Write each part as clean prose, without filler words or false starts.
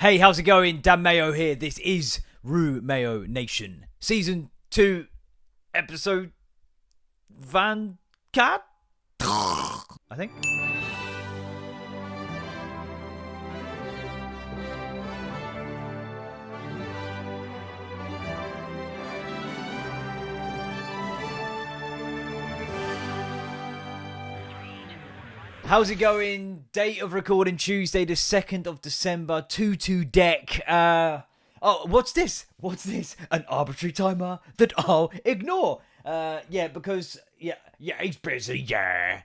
Hey, how's it going? Dan Mayo here. This is RuMayoNation. Season 2, episode Van Cat? I think. How's it going? Date of recording Tuesday, the 2nd of December, 2-2 deck. Oh, what's this? What's this? An arbitrary timer that I'll ignore. Because he's busy, yeah.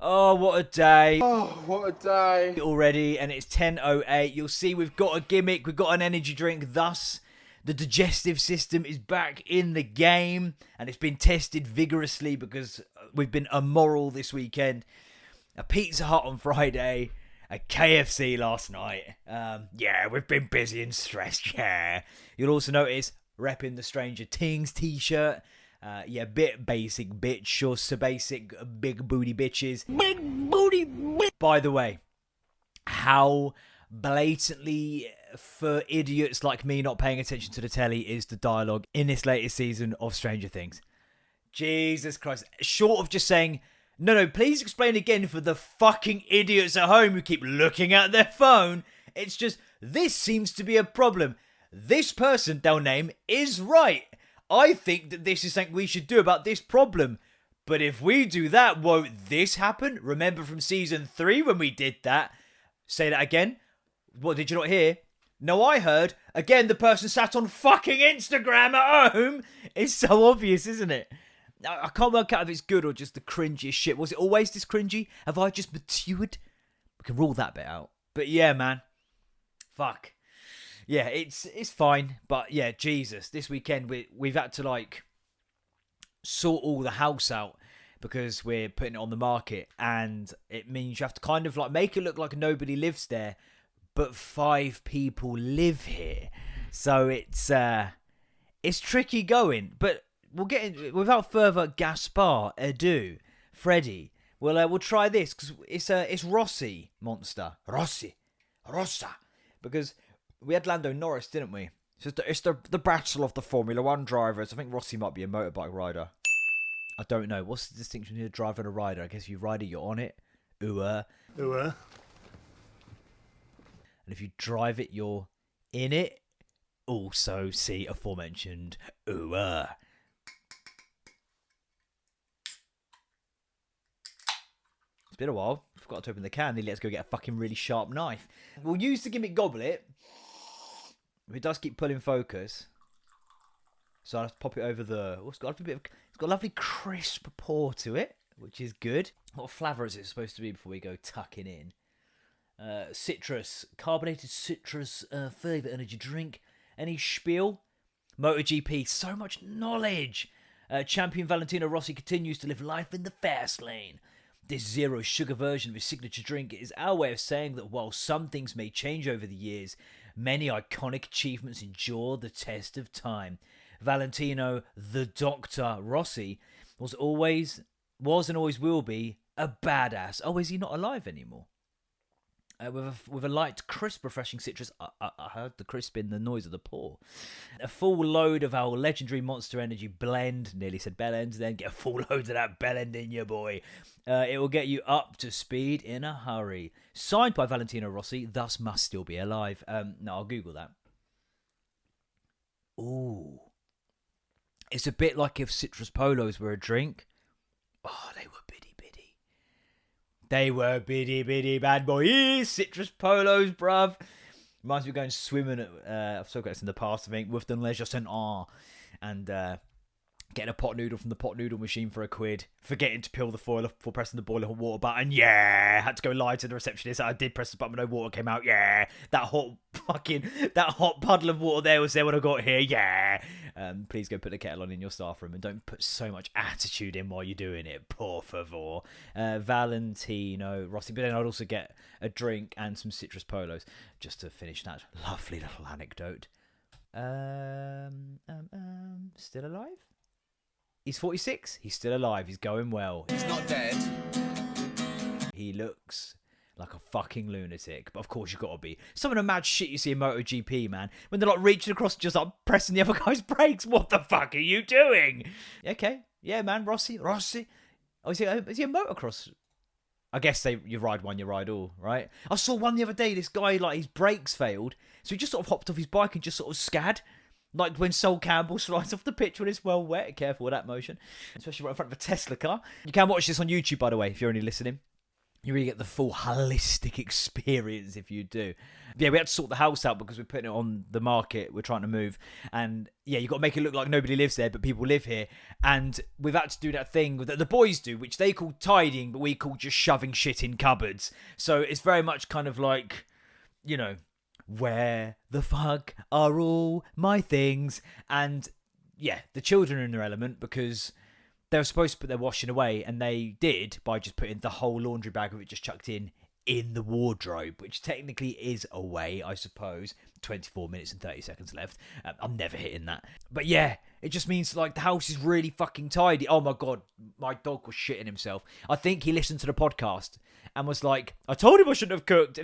Oh, what a day. Oh, what a day. Already, and it's 10:08. You'll see we've got a gimmick, we've got an energy drink, thus the digestive system is back in the game, and it's been tested vigorously because we've been immoral this weekend. A Pizza Hut on Friday, a KFC last night. We've been busy and stressed, yeah. You'll also notice repping the Stranger Things t-shirt. Bit basic bitch, sure, so basic, big booty bitches. Big booty bitch. By the way, how blatantly for idiots like me not paying attention to the telly is the dialogue in this latest season of Stranger Things. Jesus Christ. Short of just saying, no, please explain again for the fucking idiots at home who keep looking at their phone. It's just, this seems to be a problem. This person they'll name is right. I think that this is something we should do about this problem. But if we do that, won't this happen? Remember from season 3 when we did that? Say that again. What, did you not hear? No, I heard. Again, the person sat on fucking Instagram at home. It's so obvious, isn't it? I can't work out if it's good or just the cringiest shit. Was it always this cringy? Have I just matured? We can rule that bit out. But yeah, man. Fuck. Yeah, it's fine. But yeah, Jesus. This weekend we've had to sort all the house out because we're putting it on the market. And it means you have to kind of make it look like nobody lives there. But 5 people live here. So it's tricky going. But we'll get in, without further Gaspar ado, Freddy. We'll try this because it's Rossi monster, Rossa, because we had Lando Norris, didn't we? It's the battle of the Formula 1 drivers. I think Rossi might be a motorbike rider. I don't know. What's the distinction between a driver and a rider? I guess if you ride it, you're on it. Ooh. And if you drive it, you're in it. Also, see aforementioned ooh. It's been a while. Forgot to open the can. Let's go get a fucking really sharp knife. We'll use the gimmick goblet. It does keep pulling focus. So I'll have to pop it over the... it's got a lovely crisp pour to it, which is good. What flavour is it supposed to be before we go tucking in? Citrus. Carbonated citrus flavour energy drink. Any spiel? MotoGP. So much knowledge. Champion Valentino Rossi continues to live life in the fast lane. This zero sugar version of his signature drink is our way of saying that while some things may change over the years, many iconic achievements endure the test of time. Valentino the Doctor Rossi was and always will be a badass. Oh, is he not alive anymore? With a light, crisp, refreshing citrus. I heard the crisp in the noise of the pour. A full load of our legendary Monster Energy blend. Nearly said bellend. Then get a full load of that bellend in you, boy. It will get you up to speed in a hurry. Signed by Valentino Rossi, thus must still be alive. No, I'll Google that. Ooh. It's a bit like if citrus polos were a drink. Oh, they were bitty. They were bitty bad boys. Citrus polos, bruv. Reminds me of going swimming at, I've spoken about this in the past, I think, with the Leisure Centre. And getting a pot noodle from the pot noodle machine for £1. Forgetting to peel the foil before pressing the boiling water button. Yeah. Had to go lie to the receptionist. I did press the button, but no water came out. Yeah. That hot puddle of water there was there when I got here. Yeah. Please go put the kettle on in your staff room and don't put so much attitude in while you're doing it. Por favor. Valentino Rossi. But then I'd also get a drink and some citrus polos just to finish that lovely little anecdote. Still alive? He's 46. He's still alive. He's going well. He's not dead. He looks like a fucking lunatic. But of course you gotta be. Some of the mad shit you see in MotoGP, man, when they're like reaching across, just like pressing the other guy's brakes. What the fuck are you doing? Okay, yeah, man, Rossi. Oh, is he a motocross? I guess you ride one, you ride all, right? I saw one the other day. This guy, like, his brakes failed, so he just sort of hopped off his bike and just sort of scad. Like when Sol Campbell slides off the pitch when it's well wet. Careful with that motion, especially right in front of a Tesla car. You can watch this on YouTube, by the way, if you're only listening. You really get the full holistic experience if you do. Yeah, we had to sort the house out because we're putting it on the market. We're trying to move. And yeah, you've got to make it look like nobody lives there, but people live here. And we've had to do that thing that the boys do, which they call tidying, but we call just shoving shit in cupboards. So it's very much kind of like, you know, where the fuck are all my things? And yeah, the children are in their element because they were supposed to put their washing away, and they did by just putting the whole laundry bag of it just chucked in the wardrobe, which technically is away, I suppose. 24 minutes and 30 seconds left. I'm never hitting that. But yeah, it just means like the house is really fucking tidy. Oh my God, my dog was shitting himself. I think he listened to the podcast and was like, I told him I shouldn't have cooked.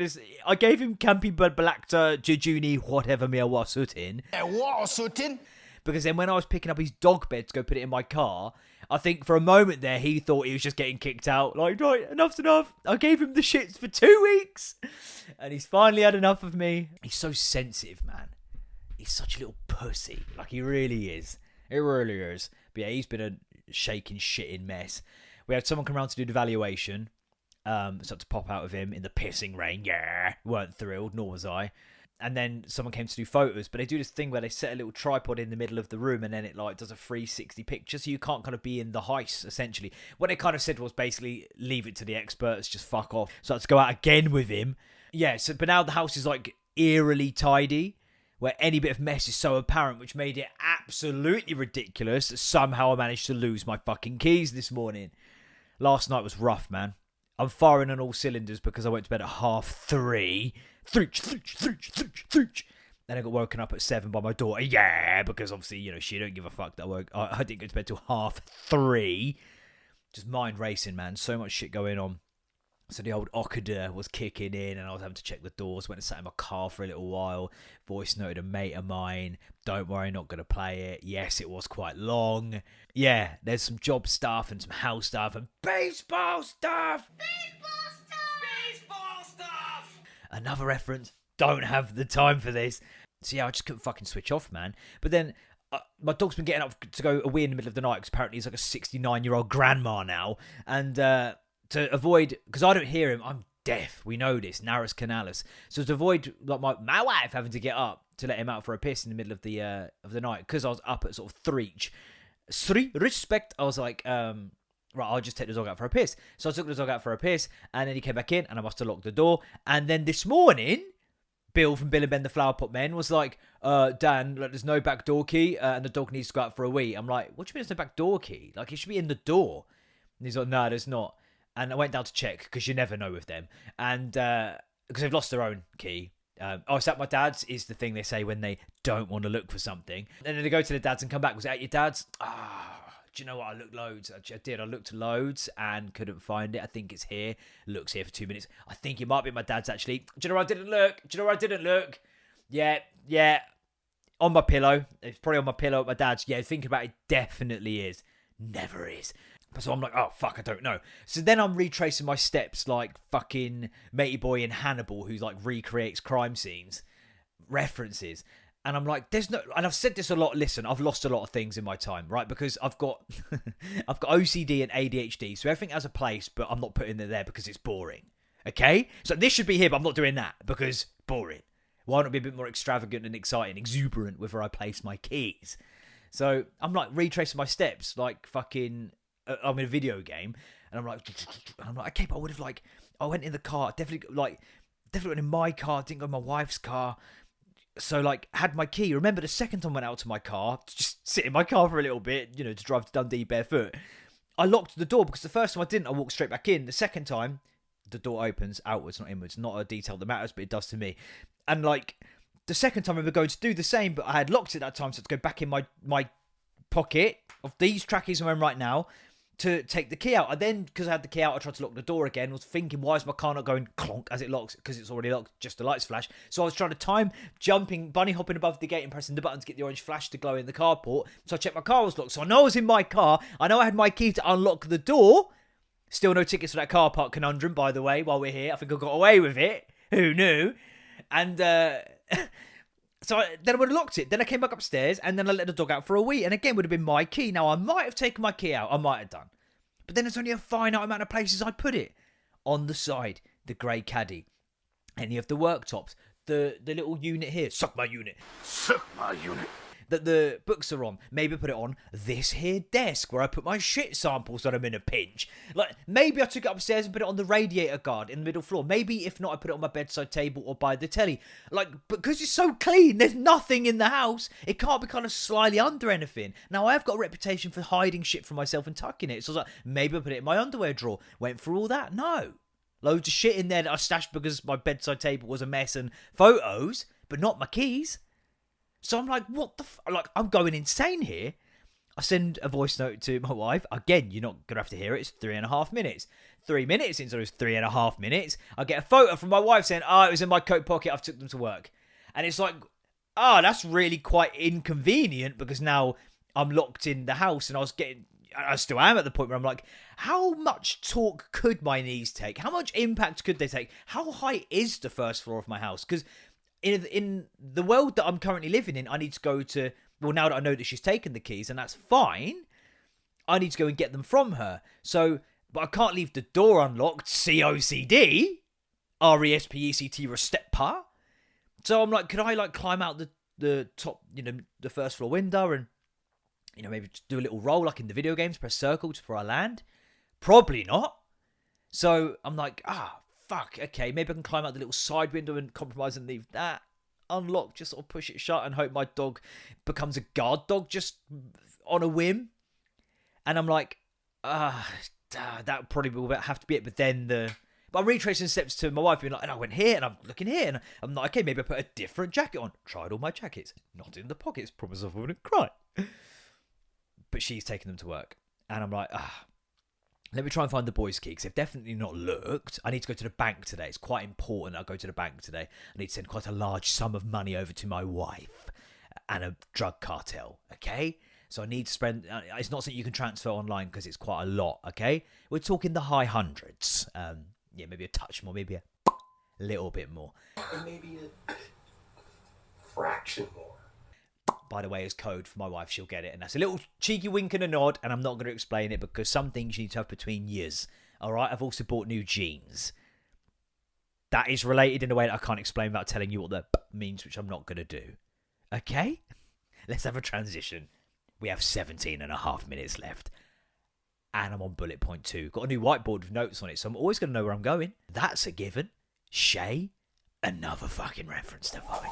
I gave him Campi Balacta Jejuni whatever me I was sootin. Because then when I was picking up his dog bed to go put it in my car, I think for a moment there, he thought he was just getting kicked out. Like, right, enough's enough. I gave him the shits for 2 weeks. And he's finally had enough of me. He's so sensitive, man. He's such a little pussy. Like, he really is. It really is. But yeah, he's been a shaking, shitting mess. We had someone come around to do the valuation. So to pop out of him in the pissing rain. Yeah. Weren't thrilled, nor was I. And then someone came to do photos, but they do this thing where they set a little tripod in the middle of the room and then it like does a 360 picture, so you can't kind of be in the heist, essentially. What they kind of said was basically leave it to the experts, just fuck off. So I had to go out again with him. Yeah, so but now the house is like eerily tidy, where any bit of mess is so apparent, which made it absolutely ridiculous that somehow I managed to lose my fucking keys this morning. Last night was rough, man. I'm firing on all cylinders because I went to bed at 3:30. Then I got woken up at 7 by my daughter. Yeah, because obviously, you know, she don't give a fuck that I didn't go to bed till 3:30. Just mind racing, man. So much shit going on. So the old Okader was kicking in and I was having to check the doors. Went and sat in my car for a little while. Voice noted a mate of mine. Don't worry, not going to play it. Yes, it was quite long. Yeah, there's some job stuff and some house stuff and baseball stuff. Baseball stuff. Baseball stuff. Another reference. Don't have the time for this. So yeah, I just couldn't fucking switch off, man. But then my dog's been getting up to go away in the middle of the night because apparently he's like a 69-year-old grandma now. And to avoid, because I don't hear him, I'm deaf. We know this, narus canalis. So to avoid like my wife having to get up to let him out for a piss in the middle of the night, because I was up at sort of 3 respect, I was like, right, I'll just take the dog out for a piss. So I took the dog out for a piss, and then he came back in, and I must have locked the door. And then this morning, Bill from Bill and Ben the Flower Pot Men was like, Dan, like, there's no back door key, and the dog needs to go out for a wee. I'm like, what do you mean there's no back door key? Like, it should be in the door. And he's like, no, there's not. And I went down to check, because you never know with them. And because they've lost their own key. It's at my dad's is the thing they say when they don't want to look for something. And then they go to the dad's and come back. Was it at your dad's? Do you know what? I looked loads. I did. I looked loads and couldn't find it. I think it's here. Looks here for 2 minutes. I think it might be at my dad's, actually. Do you know where I didn't look? Do you know where I didn't look? Yeah. On my pillow. It's probably on my pillow at my dad's. Yeah, thinking about it, definitely is. Never is. So I'm like, oh, fuck, I don't know. So then I'm retracing my steps like fucking Matey Boy in Hannibal, who like recreates crime scenes, references. And I'm like, there's no, and I've said this a lot. Listen, I've lost a lot of things in my time, right? Because I've got OCD and ADHD. So everything has a place, but I'm not putting it there because it's boring. Okay? So this should be here, but I'm not doing that because boring. Why not be a bit more extravagant and exciting, exuberant with where I place my keys? So I'm like retracing my steps like fucking, I'm in a video game, and I'm like, okay, but I would have like, I went in the car, definitely went in my car, didn't go in my wife's car. So like, had my key. Remember the second time I went out to my car, to just sit in my car for a little bit, you know, to drive to Dundee barefoot. I locked the door because the first time I didn't, I walked straight back in. The second time, the door opens outwards, not inwards. Not a detail that matters, but it does to me. And like, the second time I remember going to do the same, but I had locked it that time, so to go back in my pocket of these trackies I'm wearing right now, to take the key out. I then, because I had the key out, I tried to lock the door again. Was thinking, why is my car not going clonk as it locks? Because it's already locked, just the lights flash. So I was trying to time jumping, bunny hopping above the gate and pressing the button to get the orange flash to glow in the carport. So I checked my car was locked. So I know I was in my car. I know I had my key to unlock the door. Still no tickets for that car park conundrum, by the way, while we're here. I think I got away with it. Who knew? And so then I would have locked it. Then I came back upstairs and then I let the dog out for a wee. And again, would have been my key. Now, I might have taken my key out. I might have done. But then there's only a finite amount of places I put it. On the side, the grey caddy. Any of the worktops. The little unit here. Suck my unit. Suck my unit. That the books are on. Maybe put it on this here desk where I put my shit samples when I'm in a pinch. Like, maybe I took it upstairs and put it on the radiator guard in the middle floor. Maybe, if not, I put it on my bedside table or by the telly. Like, because it's so clean, there's nothing in the house. It can't be kind of slyly under anything. Now, I have got a reputation for hiding shit from myself and tucking it. So I was like, maybe I put it in my underwear drawer. Went through all that. No. Loads of shit in there that I stashed because my bedside table was a mess and photos, but not my keys. So I'm like, what the like, I'm going insane here. I send a voice note to my wife. Again, you're not going to have to hear it. It's 3.5 minutes. 3 minutes into those 3.5 minutes, I get a photo from my wife saying, it was in my coat pocket. I've took them to work. And it's like, that's really quite inconvenient because now I'm locked in the house and I still am at the point where I'm like, how much torque could my knees take? How much impact could they take? How high is the first floor of my house? Because in the world that I'm currently living in, I need to go to, well, now that I know that she's taken the keys, and that's fine, I need to go and get them from her. So, but I can't leave the door unlocked, COCD, RESPECT, Restepa. So I'm like, could I like climb out the top, the first floor window and, maybe just do a little roll like in the video games, press circle just before I land? Probably not. So I'm like, fuck, okay, maybe I can climb out the little side window and compromise and leave that unlocked, just sort of push it shut and hope my dog becomes a guard dog just on a whim. And I'm like, that probably will have to be it. But then but I'm retracing steps to my wife being like, and I went here and I'm looking here and I'm like, okay, maybe I put a different jacket on. Tried all my jackets, not in the pockets, promise I wouldn't cry. But she's taking them to work. And I'm like, let me try and find the boys' key because they've definitely not looked. I need to go to the bank today. It's quite important I go to the bank today. I need to send quite a large sum of money over to my wife and a drug cartel, okay? So I need to spend... It's not something you can transfer online because it's quite a lot, okay? We're talking the high hundreds. Maybe a touch more, maybe a little bit more. And maybe a fraction more. By the way, is code for my wife. She'll get it. And that's a little cheeky wink and a nod. And I'm not going to explain it because some things you need to have between years. All right? I've also bought new jeans. That is related in a way that I can't explain without telling you what that means, which I'm not going to do. Okay? Let's have a transition. We have 17.5 minutes left. And I'm on bullet point 2. Got a new whiteboard with notes on it, so I'm always going to know where I'm going. That's a given. Shay, another fucking reference to find.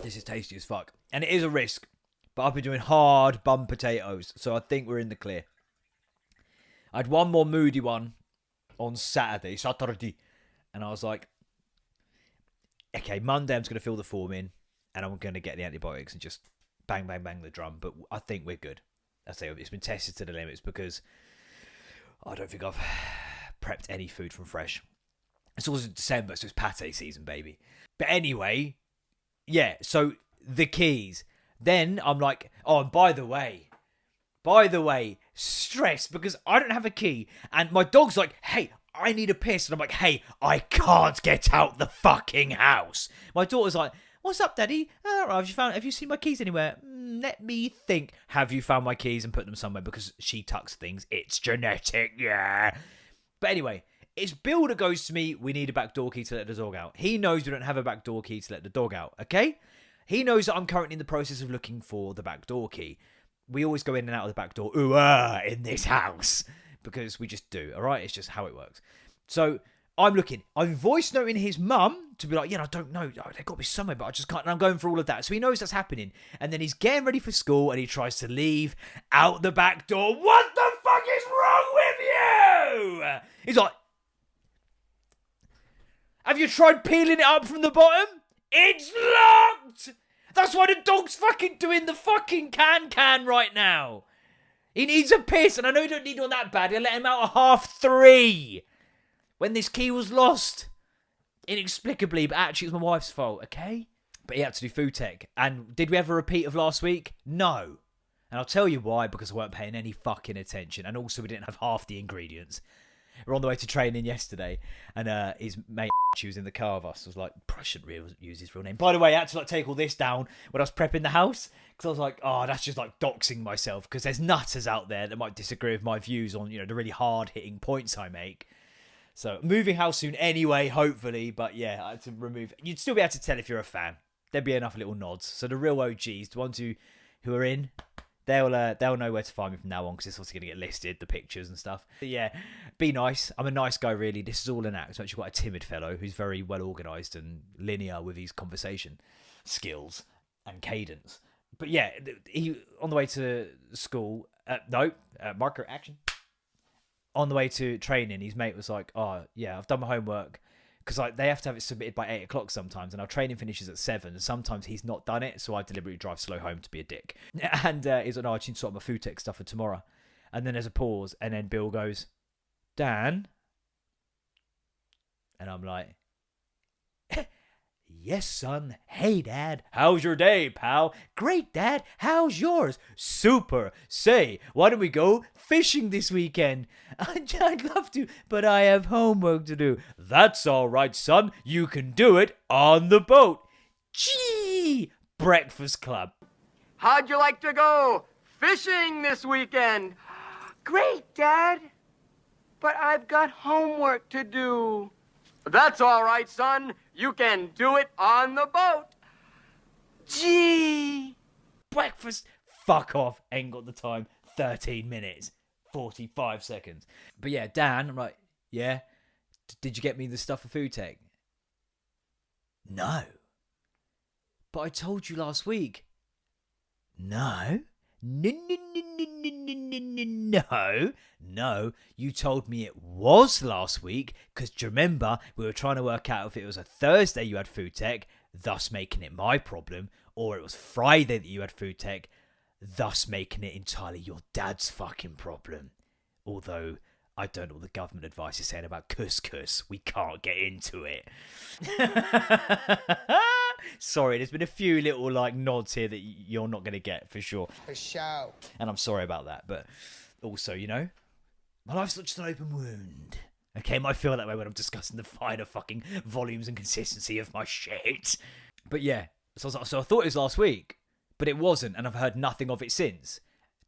This is tasty as fuck. And it is a risk. But I've been doing hard bum potatoes. So I think we're in the clear. I had one more moody one on Saturday. And I was like, okay, Monday I'm just going to fill the form in. And I'm going to get the antibiotics and just bang, bang, bang the drum. But I think we're good. I say it's been tested to the limits because I don't think I've prepped any food from fresh. It's also December, so it's pate season, baby. But anyway... Yeah, so the keys. Then I'm like, and by the way, stressed because I don't have a key. And my dog's like, hey, I need a piss. And I'm like, hey, I can't get out the fucking house. My daughter's like, what's up, Daddy? Have you seen my keys anywhere? Let me think. Have you found my keys and put them somewhere? Because she tucks things. It's genetic, yeah. But anyway... It's Bill that goes to me, we need a back door key to let the dog out. He knows we don't have a back door key to let the dog out, okay? He knows that I'm currently in the process of looking for the back door key. We always go in and out of the back door, in this house. Because we just do, all right? It's just how it works. So I'm looking. I'm voice noting his mum to be like, I don't know. They've got to be somewhere, but I just can't. And I'm going for all of that. So he knows that's happening. And then he's getting ready for school and he tries to leave out the back door. What the fuck is wrong with you? He's like, have you tried peeling it up from the bottom? It's locked! That's why the dog's fucking doing the fucking can right now. He needs a piss, and I know you don't need one that bad. I let him out at 3:30 when this key was lost. Inexplicably, but actually it was my wife's fault, okay? But he had to do food tech. And did we have a repeat of last week? No. And I'll tell you why, because I weren't paying any fucking attention. And also we didn't have half the ingredients. We're on the way to training yesterday, and his mate, she was in the car with us. I was like, I shouldn't use his real name. By the way, I had to like take all this down when I was prepping the house, because I was like, oh, that's just like doxing myself, because there's nutters out there that might disagree with my views on, the really hard-hitting points I make. So, moving house soon anyway, hopefully, but yeah, I had to remove... You'd still be able to tell if you're a fan. There'd be enough little nods. So the real OGs, the ones who are in... They'll know where to find me from now on, because it's also going to get listed, the pictures and stuff. But yeah, be nice. I'm a nice guy, really. This is all an act. I'm actually quite a timid fellow who's very well organised and linear with his conversation skills and cadence. But yeah, he on the way to school... marker, action. On the way to training, his mate was like, oh, yeah, I've done my homework. Because like they have to have it submitted by 8 o'clock sometimes, and our training finishes at 7, and sometimes he's not done it, so I deliberately drive slow home to be a dick. And he's like, no, I need to sort my food tech stuff for tomorrow. And then there's a pause, and then Bill goes, Dan? And I'm like, yes, son. Hey, Dad. How's your day, pal? Great, Dad. How's yours? Super. Say, why don't we go fishing this weekend? I'd love to, but I have homework to do. That's all right, son. You can do it on the boat. Gee! Breakfast Club. How'd you like to go fishing this weekend? Great, Dad. But I've got homework to do. That's all right, son. You can do it on the boat. Gee. Breakfast. Fuck off. Ain't got the time. 13 minutes. 45 seconds. But yeah, Dan, I'm like, yeah. Did you get me the stuff for food tech? No. But I told you last week. No. No, you told me it was last week, because do you remember we were trying to work out if it was a Thursday you had food tech, thus making it my problem, or it was Friday that you had food tech, thus making it entirely your dad's fucking problem. Although I don't know what the government advice is saying about couscous. We can't get into it. Sorry, there's been a few little like nods here that you're not going to get for sure. For sure. And I'm sorry about that, but also, my life's not just an open wound. Okay, it might feel that way when I'm discussing the finer fucking volumes and consistency of my shit. But yeah, so I thought it was last week, but it wasn't, and I've heard nothing of it since.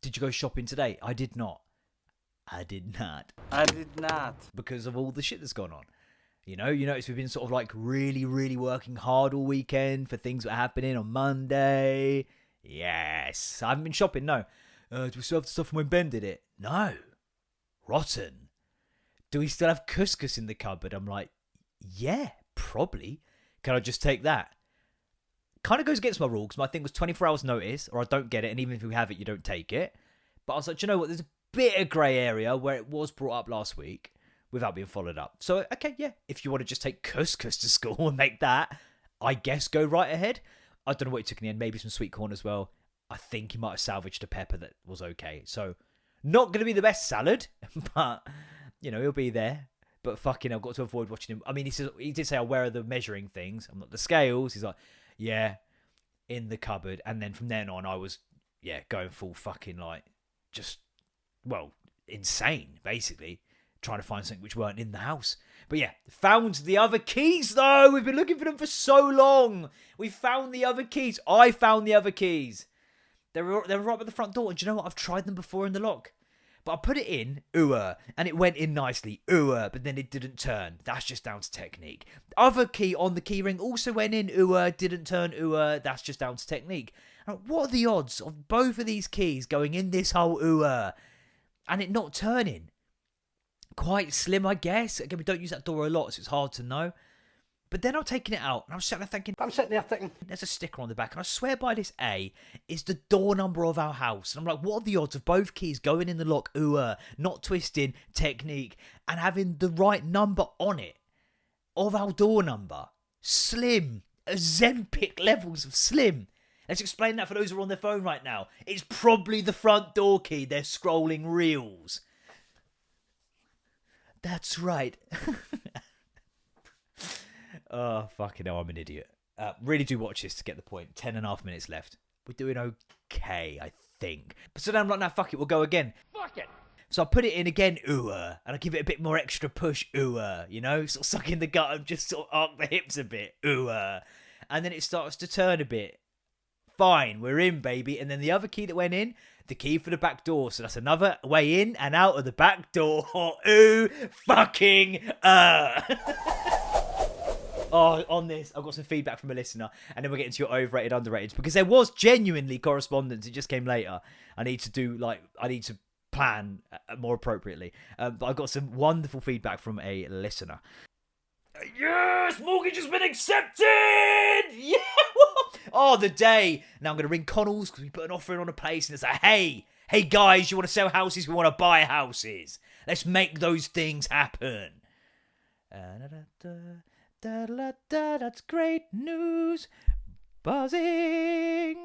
Did you go shopping today? I did not. I did not. Because of all the shit that's gone on. You notice we've been sort of like really, really working hard all weekend for things that are happening on Monday. Yes. I haven't been shopping, no. Do we still have the stuff from when Ben did it? No. Rotten. Do we still have couscous in the cupboard? I'm like, yeah, probably. Can I just take that? Kind of goes against my rule, because my thing was 24 hours notice, or I don't get it, and even if we have it, you don't take it. But I was like, do you know what? There's a bit of grey area where it was brought up last week without being followed up. So, okay, yeah, if you want to just take couscous to school and make that, I guess go right ahead. I don't know what he took in the end. Maybe some sweet corn as well. I think he might have salvaged a pepper that was okay. So, not going to be the best salad, but, he'll be there. But fucking, I've got to avoid watching him. I mean, he did say, where are the measuring things? I'm not the scales. He's like, yeah, in the cupboard. And then from then on, I was, going full fucking, insane, basically. Trying to find something which weren't in the house. But yeah, found the other keys, though. We've been looking for them for so long. We found the other keys. I found the other keys. They were right by the front door. And do you know what? I've tried them before in the lock. But I put it in, and it went in nicely, but then it didn't turn. That's just down to technique. The other key on the key ring also went in, didn't turn, that's just down to technique. What are the odds of both of these keys going in this hole, and it not turning? Quite slim, I guess. Again, we don't use that door a lot, so it's hard to know. But then I'm taking it out, and I'm sitting there thinking, there's a sticker on the back, and I swear by this A is the door number of our house. And I'm like, what are the odds of both keys going in the lock, not twisting, technique, and having the right number on it of our door number? Slim. Ozempic levels of slim. Let's explain that for those who are on their phone right now. It's probably the front door key. They're scrolling reels. That's right. Oh, fucking hell, I'm an idiot. Really do watch this to get the point. 10.5 minutes left. We're doing okay, I think. But so then I'm like, nah, fuck it, we'll go again. Fuck it. So I put it in again, and I give it a bit more extra push, you know, sort of sucking the gut and just sort of arc the hips a bit, and then it starts to turn a bit. Fine, we're in, baby. And then the other key that went in, the key for the back door. So that's another way in and out of the back door. Ooh, fucking, Oh, on this, I've got some feedback from a listener, and then we're getting to your overrated, underrated, because there was genuinely correspondence. It just came later. I need to plan more appropriately. But I got some wonderful feedback from a listener. Yes, mortgage has been accepted. Yeah. Oh, the day. Now I'm going to ring Connells because we put an offer in on a place, and it's like, hey guys, you want to sell houses? We want to buy houses. Let's make those things happen. That's great news. Buzzing.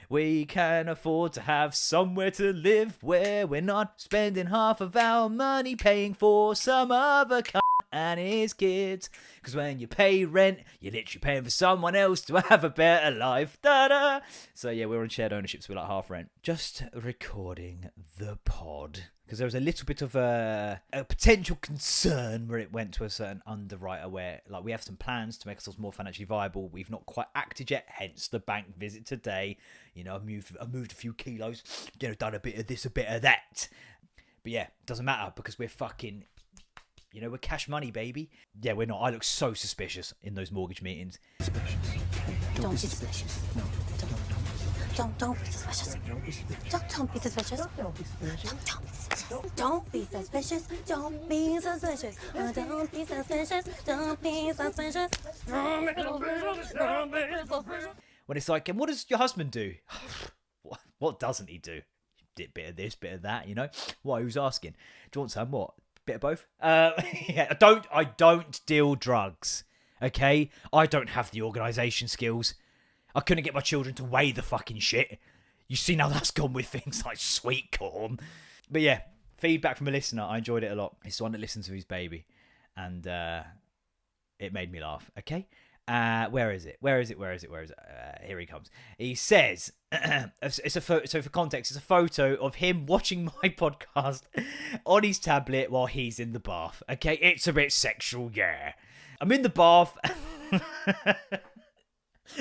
We can afford to have somewhere to live where we're not spending half of our money paying for some other cunt and his kids. Because when you pay rent, you're literally paying for someone else to have a better life. Da-da. So yeah, we're on shared ownership, so we're like half rent. Just recording the pod. Because there was a little bit of a potential concern where it went to a certain underwriter where, like, we have some plans to make ourselves more financially viable. We've not quite acted yet, hence the bank visit today. You know, I've moved a few kilos, you know, done a bit of this, a bit of that. But yeah, doesn't matter because we're fucking, you know, we're cash money, baby. Yeah, we're not. I look so suspicious in those mortgage meetings. Don't be suspicious. No, don't be suspicious. Don't be suspicious. Don't be suspicious. Don't be suspicious. Don't be suspicious. Don't be suspicious. When it's like, and what does your husband do? What doesn't he do? Bit of this, bit of that, you know? Why, who's asking? Do you want some? What? Bit of both? Yeah, I don't deal drugs, okay? I don't have the organisation skills. I couldn't get my children to weigh the fucking shit. You see now that's gone with things like sweet corn. But yeah, feedback from a listener. I enjoyed it a lot. It's the one that listens to his baby. And it made me laugh, okay? Where is it? Here he comes. He says, it's a photo. So for context, it's a photo of him watching my podcast on his tablet while he's in the bath. Okay, it's a bit sexual, yeah. I'm in the bath.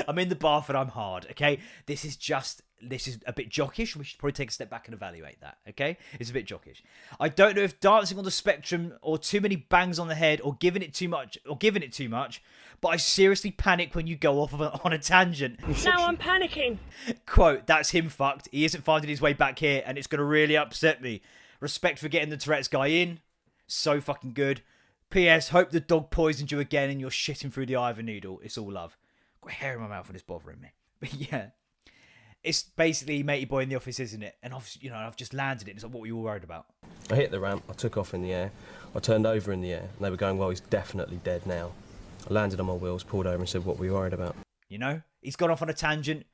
I'm in the bath and I'm hard. Okay, this is a bit jockish. We should probably take a step back and evaluate that. Okay, it's a bit jockish. I don't know if dancing on the spectrum or too many bangs on the head or giving it too much. But I seriously panic when you go off on a tangent. Now I'm panicking. Quote, that's him fucked. He isn't finding his way back here and it's going to really upset me. Respect for getting the Tourette's guy in. So fucking good. P.S. Hope the dog poisoned you again and you're shitting through the eye of a needle. It's all love. Got hair in my mouth and it's bothering me. But yeah. It's basically matey boy in the office, isn't it? And I've just landed it. It's like, what were you all worried about? I hit the ramp. I took off in the air. I turned over in the air. And they were going, well, he's definitely dead now. I landed on my wheels, pulled over and said, what were you worried about? You know, he's gone off on a tangent.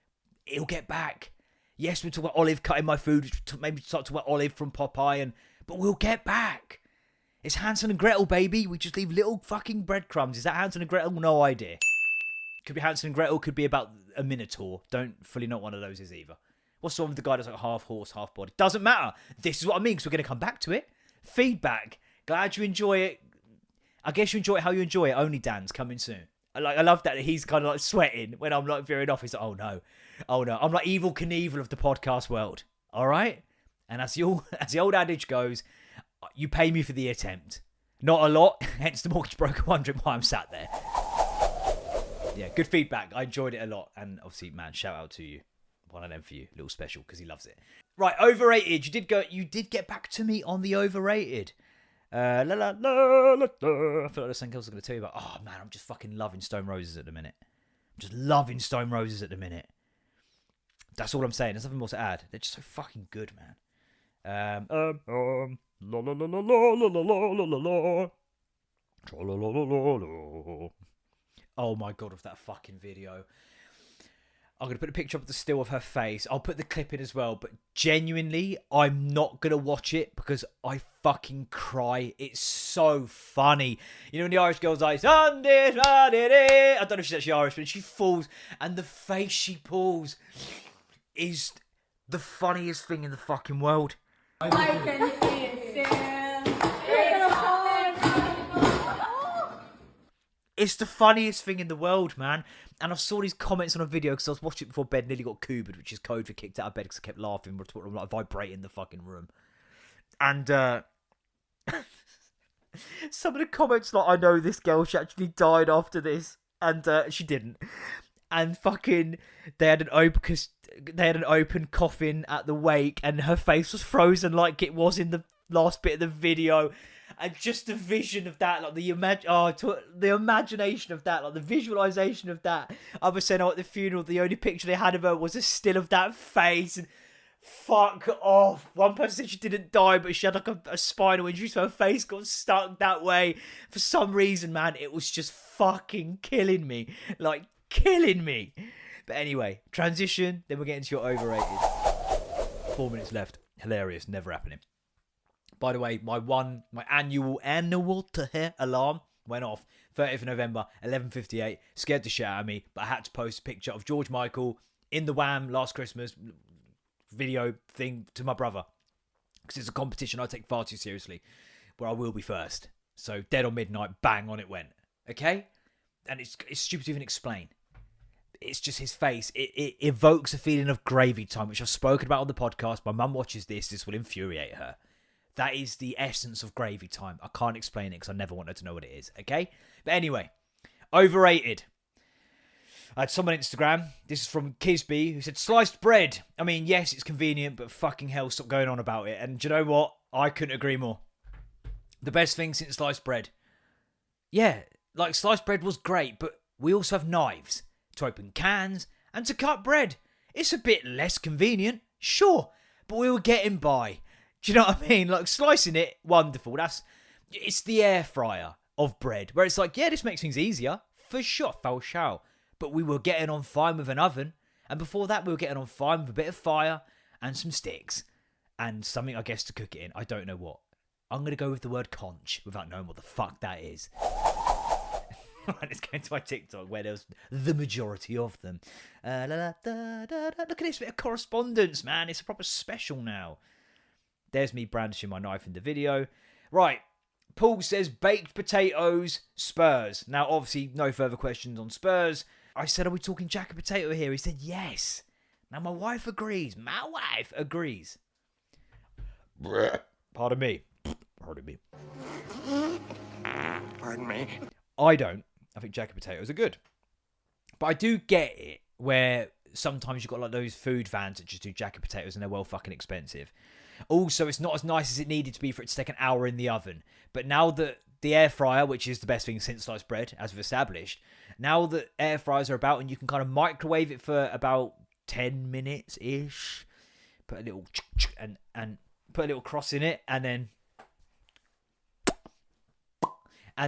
He'll get back. Yes, we're talking about Olive cutting my food. Maybe start talking about Olive from Popeye. But we'll get back. It's Hansel and Gretel, baby. We just leave little fucking breadcrumbs. Is that Hansel and Gretel? No idea. Could be Hansel and Gretel. Could be about a Minotaur. Don't fully know what one of those is either. What's the one with the guy that's like half horse, half body? Doesn't matter. This is what I mean, because we're going to come back to it. Feedback. Glad you enjoy it. I guess you enjoy it how you enjoy it. Only Dan's coming soon. I love that he's kind of like sweating when I'm like veering off. He's like, oh no. I'm like Evil Knievel of the podcast world. All right? And as the old adage goes, you pay me for the attempt. Not a lot. Hence the mortgage broker wondering why I'm sat there. Yeah, good feedback. I enjoyed it a lot. And obviously, man, shout out to you. One of them for you. A little special because he loves it. Right, overrated. You did get back to me on the overrated. I feel like there's something else I'm going to tell you about. Oh, man, I'm just fucking loving Stone Roses at the minute. That's all I'm saying. There's nothing more to add. They're just so fucking good, man. Oh my god, of that fucking video. I'm going to put a picture up of the still of her face. I'll put the clip in as well. But genuinely, I'm not going to watch it because I fucking cry. It's so funny. You know when the Irish girl's like, I don't know if she's actually Irish, but she falls. And the face she pulls is the funniest thing in the fucking world. I can see it still. It's the funniest thing in the world, man. And I saw these comments on a video because I was watching it before bed, nearly got coobered, which is code for kicked out of bed because I kept laughing. I'm like vibrating the fucking room. And some of the comments, like, I know this girl, she actually died after this. And she didn't. And fucking, they had an open coffin at the wake, and her face was frozen like it was in the last bit of the video. And just the vision of that, like the imagination of that, like the visualization of that. I was saying, at the funeral, the only picture they had of her was a still of that face. And fuck off. One person said she didn't die, but she had like a spinal injury, so her face got stuck that way. For some reason, man, it was just fucking killing me. Like, killing me. But anyway, transition, then we're getting to your overrated. 4 minutes left. Hilarious, never happening. By the way, my annual to hair alarm went off 30th of November, 11:58. Scared the shit out of me, but I had to post a picture of George Michael in the Wham! Last Christmas video thing to my brother. Because it's a competition I take far too seriously, where I will be first. So dead on midnight, bang, on it went. Okay? And it's stupid to even explain. It's just his face. It evokes a feeling of gravy time, which I've spoken about on the podcast. My mum watches this. This will infuriate her. That is the essence of gravy time. I can't explain it because I never want her to know what it is, okay? But anyway, overrated. I had someone on Instagram, this is from Kisby, who said, sliced bread. I mean, yes, it's convenient, but fucking hell, stop going on about it. And do you know what? I couldn't agree more. The best thing since sliced bread. Yeah, like sliced bread was great, but we also have knives to open cans and to cut bread. It's a bit less convenient, sure, but we were getting by. Do you know what I mean? Like, slicing it, wonderful. It's the air fryer of bread, where it's like, yeah, this makes things easier, for sure, but we were getting on fine with an oven, and before that, we were getting on fine with a bit of fire and some sticks, and something, I guess, to cook it in. I don't know what. I'm going to go with the word conch, without knowing what the fuck that is. Let's go to my TikTok, where there's the majority of them. Look at this bit of correspondence, man. It's a proper special now. There's me brandishing my knife in the video. Right. Paul says baked potatoes, Spurs. Now, obviously, no further questions on Spurs. I said, are we talking jack and potato here? He said, yes. Now, my wife agrees. Pardon me. Pardon me. I don't. I think jack and potatoes are good. But I do get it where sometimes you've got like those food vans that just do jack and potatoes and they're well fucking expensive. Also, it's not as nice as it needed to be for it to take an hour in the oven. But now that the air fryer, which is the best thing since sliced bread, as we've established, now that air fryers are about and you can kind of microwave it for about 10 minutes-ish, put a little and put a little cross in it, and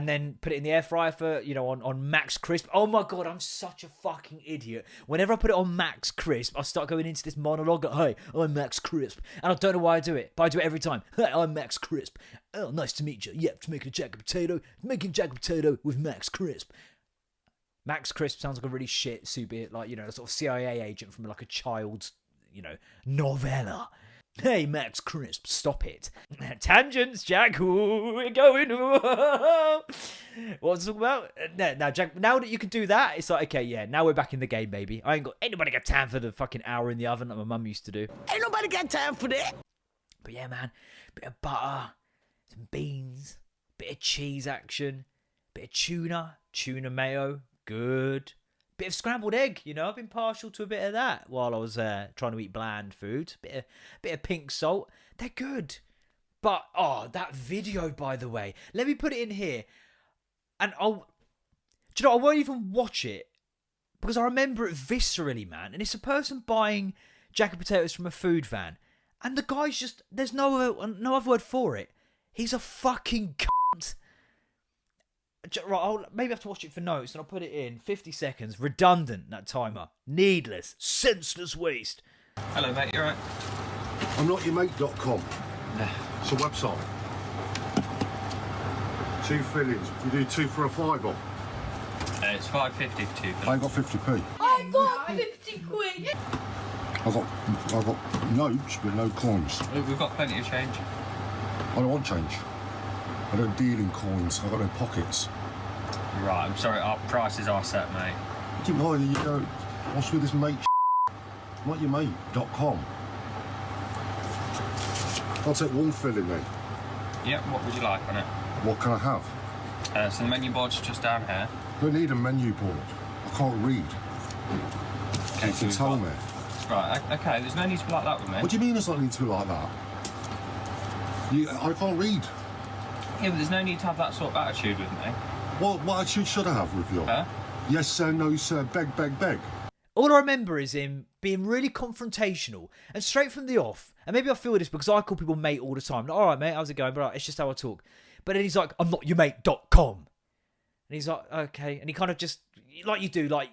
then put it in the air fryer for, on max crisp. Oh my god, I'm such a fucking idiot. Whenever I put it on max crisp, I start going into this monologue. Hey, I'm max crisp. And I don't know why I do it, but I do it every time. Hey, I'm max crisp. Oh, nice to meet you. Yep, making jack and potato with max crisp. Max crisp sounds like a really shit, super, like, a sort of CIA agent from like a child's, novella. Hey, Max Crisp, stop it. Tangents, Jack. Ooh, we're going. Ooh. What was I talking about? Now, Jack, now that you can do that, it's like, okay, yeah, now we're back in the game, baby. Ain't nobody got time for the fucking hour in the oven like my mum used to do. Ain't nobody got time for that. But yeah, man, bit of butter, some beans, bit of cheese action, bit of tuna mayo, good. Bit of scrambled egg, I've been partial to a bit of that while I was trying to eat bland food. Bit of pink salt. They're good. But, that video, by the way. Let me put it in here. And I won't even watch it. Because I remember it viscerally, man. And it's a person buying jack and potatoes from a food van. And the guy's just, there's no other word for it. He's a fucking cunt. Right, maybe I have to watch it for notes and I'll put it in. 50 seconds. Redundant, that timer. Needless. Senseless waste. Hello, mate. You alright? I'm not your mate.com. It's a website. 2 fillings. You do 2 for a £5. It's $5.50 for 2 I ain't got 50p. I got 50 quid. I've got notes but no coins. We've got plenty of change. I don't want change. I don't deal in coins. I've got no pockets. Right, I'm sorry. Our prices are set, mate. What do you mind? You go, what's with this mate? Not your mate.com. I'll take 1 filling then. Yep. What would you like on it? What can I have? So the menu board's just down here. I don't need a menu board. I can't read. Okay, You so can we've tell got- me. Right. Okay. There's no need to be like that with me. What do you mean there's not need to be like that? I can't read. Yeah, but there's no need to have that sort of attitude with me. What attitude should I have with you? Huh? Yes sir, no sir, beg, beg, beg. All I remember is him being really confrontational and straight from the off. And maybe I feel this because I call people mate all the time. Like, all right, mate, how's it going? But it's just how I talk. But then he's like, I'm not your mate.com. And he's like, okay. And he kind of just, like you do, like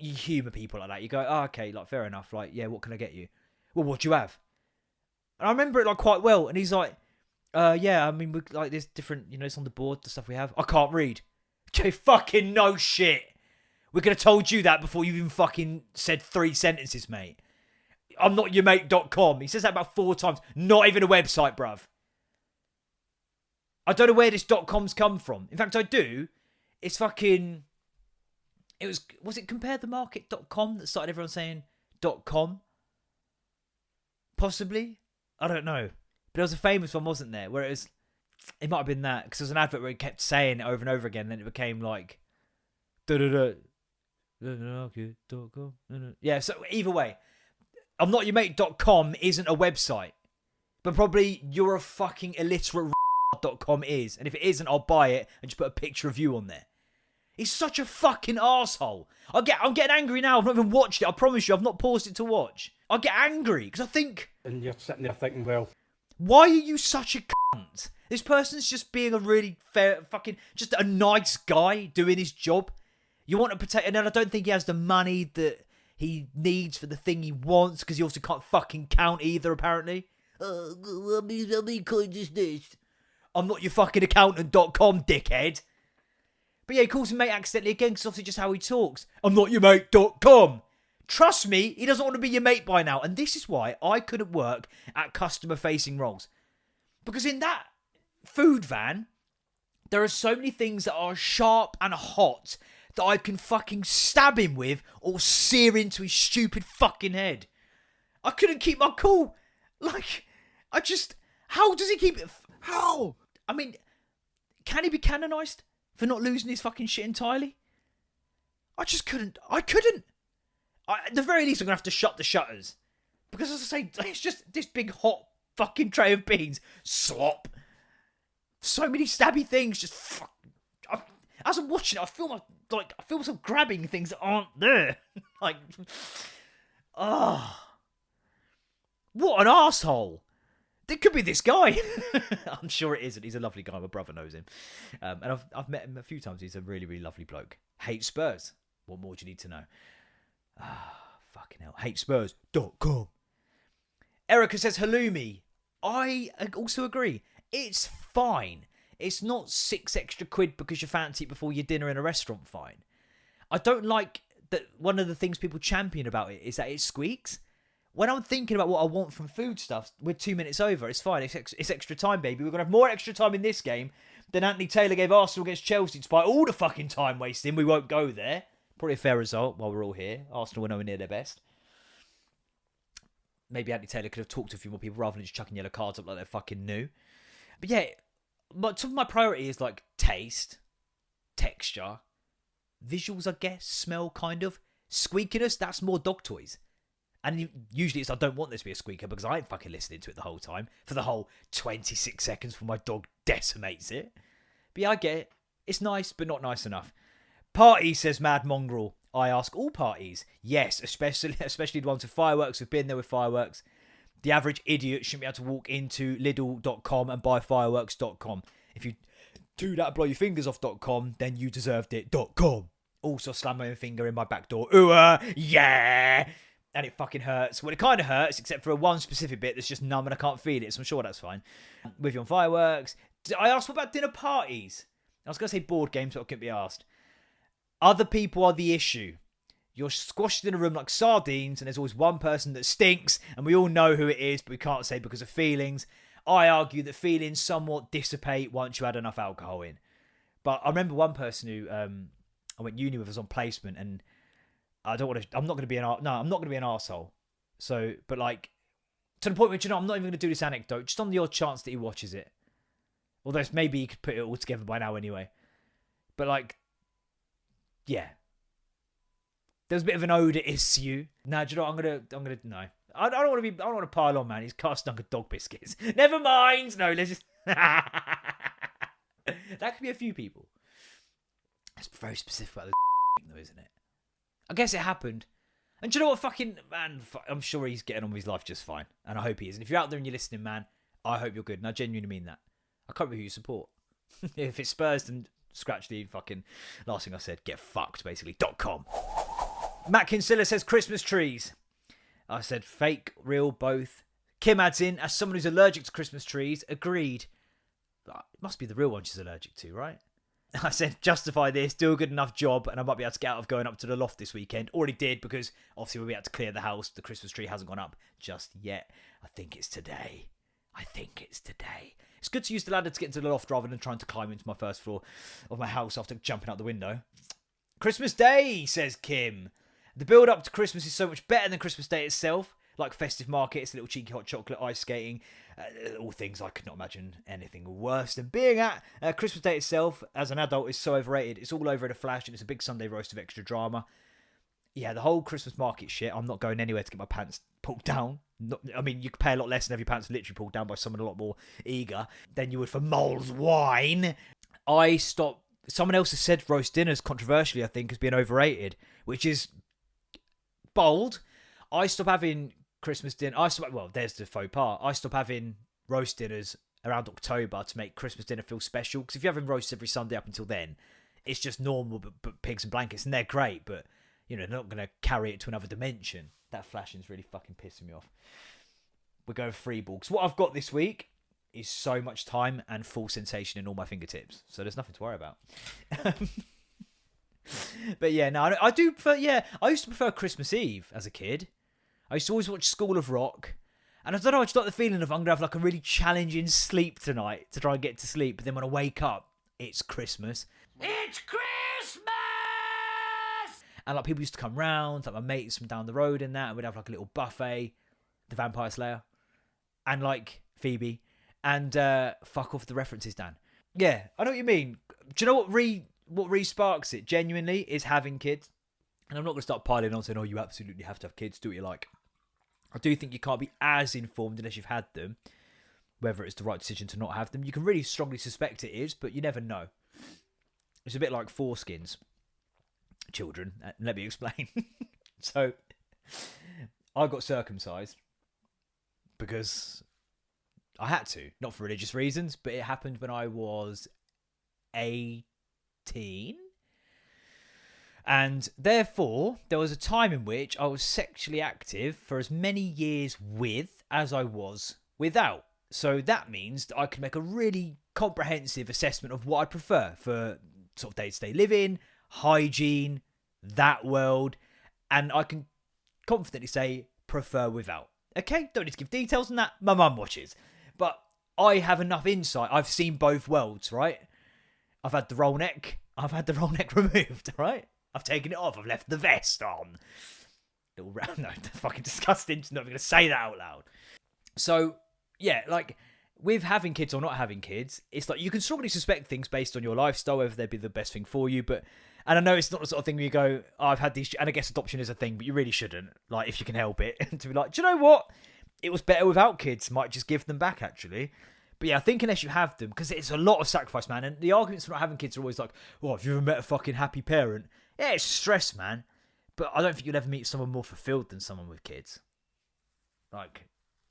you humour people like that. You go, oh, okay, like fair enough. Like, yeah, what can I get you? Well, what do you have? And I remember it like quite well. And he's like, yeah, I mean, we, like there's different, it's on the board, the stuff we have. I can't read. Okay, fucking no shit. We could have told you that before you even fucking said 3 sentences, mate. I'm not your mate.com. He says that about 4 times. Not even a website, bruv. I don't know where this .com's come from. In fact, I do. It's fucking... Was it comparethemarket.com that started everyone saying .com? Possibly? I don't know. But there was a famous one, wasn't there? Where it might have been that. Because there was an advert where it kept saying it over and over again. And then it became like... Da-da-da. Yeah, so either way, I'm not your mate.com isn't a website, but probably you're a fucking illiterate .com is, and if it isn't, I'll buy it and just put a picture of you on there. He's such a fucking arsehole. I'm getting angry now. I've not even watched it. I promise you, I've not paused it to watch. I get angry because I think, And you're sitting there thinking, well, why are you such a cunt? This person's just being a really fair, fucking, just a nice guy doing his job. You want to protect, and then I don't think he has the money that he needs for the thing he wants, because he also can't fucking count either, apparently. How many coins is this? I'm not your fucking accountant.com, dickhead. But yeah, he calls him mate accidentally again, because obviously just how he talks. I'm not your mate.com. Trust me, he doesn't want to be your mate by now. And this is why I couldn't work at customer-facing roles. Because in that food van, there are so many things that are sharp and hot that I can fucking stab him with or sear into his stupid fucking head. I couldn't keep my cool. Like, how does he keep it? How? I mean, can he be canonised for not losing his fucking shit entirely? I just couldn't. At the very least, I'm going to have to shut the shutters. Because as I say, it's just this big hot fucking tray of beans. Slop. So many stabby things. Just fuck. As I'm watching it, I feel myself grabbing things that aren't there. Like, what an arsehole. It could be this guy. I'm sure it isn't. He's a lovely guy. My brother knows him. And I've met him a few times. He's a really, really lovely bloke. Hates Spurs. What more do you need to know? Fucking hell. HateSpurs.com. Erica says, halloumi. I also agree. It's fine. It's not 6 extra quid because you fancy it before your dinner in a restaurant, fine. I don't like that one of the things people champion about it is that it squeaks. When I'm thinking about what I want from food stuff, we're 2 minutes over. It's fine. It's extra time, baby. We're going to have more extra time in this game than Anthony Taylor gave Arsenal against Chelsea, despite all the fucking time wasting. We won't go there. Probably a fair result while we're all here. Arsenal were nowhere near their best. Maybe Anthony Taylor could have talked to a few more people rather than just chucking yellow cards up like they're fucking new. But yeah, my priority is like taste, texture, visuals, I guess, smell, kind of. Squeakiness, that's more dog toys. And usually it's I don't want this to be a squeaker because I ain't fucking listening to it the whole time. For the whole 26 seconds before my dog decimates it. But yeah, I get it. It's nice, but not nice enough. Party, says Mad Mongrel. I ask all parties. Yes, especially the ones with fireworks. We've been there with fireworks. The average idiot shouldn't be able to walk into Lidl.com and buy fireworks.com. If you to thatblowyourfingersoff.com, then you deserved it.com. Also slam my own finger in my back door. Ooh, yeah! And it fucking hurts. Well, it kind of hurts, except for one specific bit that's just numb and I can't feel it, so I'm sure that's fine. With you on fireworks. I asked what about dinner parties. I was going to say board games, but I couldn't be asked. Other people are the issue. You're squashed in a room like sardines, and there's always one person that stinks, and we all know who it is, but we can't say because of feelings. I argue that feelings somewhat dissipate once you had enough alcohol in. But I remember one person who I went uni with, was on placement, and I'm not going to be an arsehole. So, but like, to the point where, I'm not even going to do this anecdote, just on the odd chance that he watches it. Although maybe he could put it all together by now anyway. But like, yeah. There was a bit of an odor issue. No, do you know what? I'm gonna, no. I don't want to pile on, man. He's cast Dunkin' dog biscuits. Never mind. No, let's just, that could be a few people. That's very specific about the though, isn't it? I guess it happened. And do you know what, fucking, man, I'm sure he's getting on with his life just fine. And I hope he is. And if you're out there and you're listening, man, I hope you're good. And I genuinely mean that. I can't remember who you support. If it's Spurs, then scratch the fucking last thing I said. Get fucked, basically. .com. Matt Kinsella says Christmas trees. I said fake, real, both. Kim adds in, as someone who's allergic to Christmas trees, agreed. It must be the real one she's allergic to, right? I said, justify this, do a good enough job, and I might be able to get out of going up to the loft this weekend. Already did, because obviously we'll be able to clear the house. The Christmas tree hasn't gone up just yet. I think it's today. It's good to use the ladder to get into the loft rather than trying to climb into my first floor of my house after jumping out the window. Christmas Day, says Kim. The build up to Christmas is so much better than Christmas Day itself. Like festive markets, little cheeky hot chocolate, ice skating, all things I could not imagine anything worse than being at. Christmas Day itself, as an adult, is so overrated. It's all over in a flash, and it's a big Sunday roast of extra drama. Yeah, the whole Christmas market shit, I'm not going anywhere to get my pants pulled down. I mean, you could pay a lot less and have your pants literally pulled down by someone a lot more eager than you would for Mole's wine. Someone else has said roast dinners, controversially, I think, as being overrated, which is bold. I stopped having Christmas dinner. There's the faux pas. I stopped having roast dinners around October to make Christmas dinner feel special. Because if you're having roasts every Sunday up until then, it's just normal, but pigs and blankets, and they're great, but they're not going to carry it to another dimension. That flashing's really fucking pissing me off. We're going free ball. Because what I've got this week is so much time and full sensation in all my fingertips. So there's nothing to worry about. But yeah, no, I do prefer, I used to prefer Christmas Eve as a kid. I used to always watch School of Rock. And I don't know, I just like the feeling of I'm going to have like a really challenging sleep tonight to try and get to sleep. But then when I wake up, it's Christmas. It's Christmas! And like people used to come round, like my mates from down the road and that, and we'd have like a little buffet, the Vampire Slayer, and like Phoebe, and fuck off the references, Dan. Yeah, I know what you mean. Do you know what re-sparks it genuinely is having kids? And I'm not going to start piling on saying, oh, you absolutely have to have kids, do what you like. I do think you can't be as informed unless you've had them, whether it's the right decision to not have them. You can really strongly suspect it is, but you never know. It's a bit like foreskins. Children, let me explain. So, I got circumcised because I had to, not for religious reasons, but it happened when I was 18. And therefore, there was a time in which I was sexually active for as many years with as I was without. So that means that I could make a really comprehensive assessment of what I prefer for sort of day-to-day living, hygiene, that world, and I can confidently say prefer without. Okay, don't need to give details on that. My mum watches. But I have enough insight. I've seen both worlds, right? I've had the roll neck. I've had the roll neck removed, right? I've taken it off. I've left the vest on. Little round. No, that's fucking disgusting. Just not even going to say that out loud. So, yeah, like, with having kids or not having kids, it's like you can strongly suspect things based on your lifestyle, whether they'd be the best thing for you. But, and I know it's not the sort of thing where you go, oh, I've had these, and I guess adoption is a thing, but you really shouldn't, like, if you can help it, to be like, do you know what? It was better without kids. Might just give them back, actually. But yeah, I think unless you have them, because it's a lot of sacrifice, man. And the arguments for not having kids are always like, oh, have you ever met a fucking happy parent? Yeah, it's stress, man. But I don't think you'll ever meet someone more fulfilled than someone with kids. Like,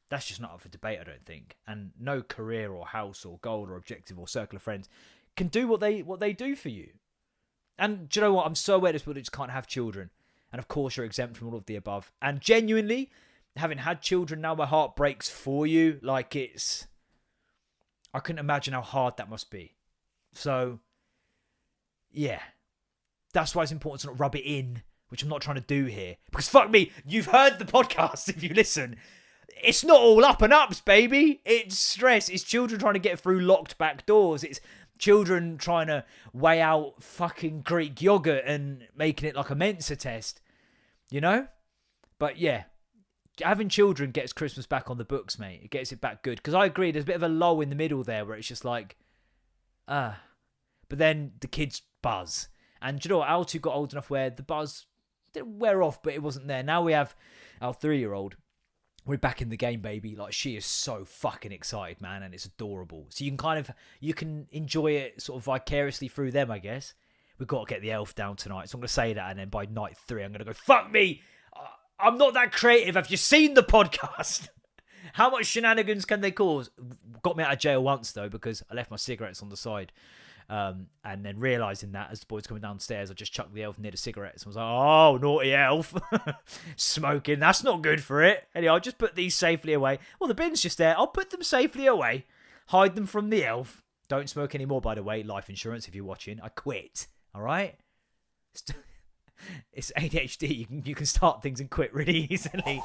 that's just not up for debate, I don't think. And no career or house or goal or objective or circle of friends can do what they do for you. And do you know what? I'm so aware this people just can't have children. And of course you're exempt from all of the above. And genuinely, having had children now, my heart breaks for you. Like I couldn't imagine how hard that must be. So, yeah. That's why it's important to not rub it in, which I'm not trying to do here. Because fuck me, you've heard the podcast if you listen. It's not all up and ups, baby. It's stress. It's children trying to get through locked back doors. It's children trying to weigh out fucking Greek yogurt and making it like a Mensa test. You know? But yeah, having children gets Christmas back on the books, mate. It gets it back good. Because I agree, there's a bit of a lull in the middle there where it's just like, but then the kids buzz. And do you know what? Our two got old enough where the buzz didn't wear off, but it wasn't there. Now we have our 3-year-old. We're back in the game, baby. Like, she is so fucking excited, man, and it's adorable. So you can enjoy it sort of vicariously through them, I guess. We've got to get the elf down tonight. So I'm going to say that, and then by night 3, I'm going to go, fuck me! I'm not that creative. Have you seen the podcast? How much shenanigans can they cause? Got me out of jail once, though, because I left my cigarettes on the side. And then realising that as the boys coming downstairs, I just chucked the elf near the cigarettes and was like, oh, naughty elf. Smoking, that's not good for it. Anyway, I'll just put these safely away. Well, the bin's just there. I'll put them safely away. Hide them from the elf. Don't smoke anymore, by the way. Life insurance, if you're watching. I quit. All right? It's ADHD. You can start things and quit really easily.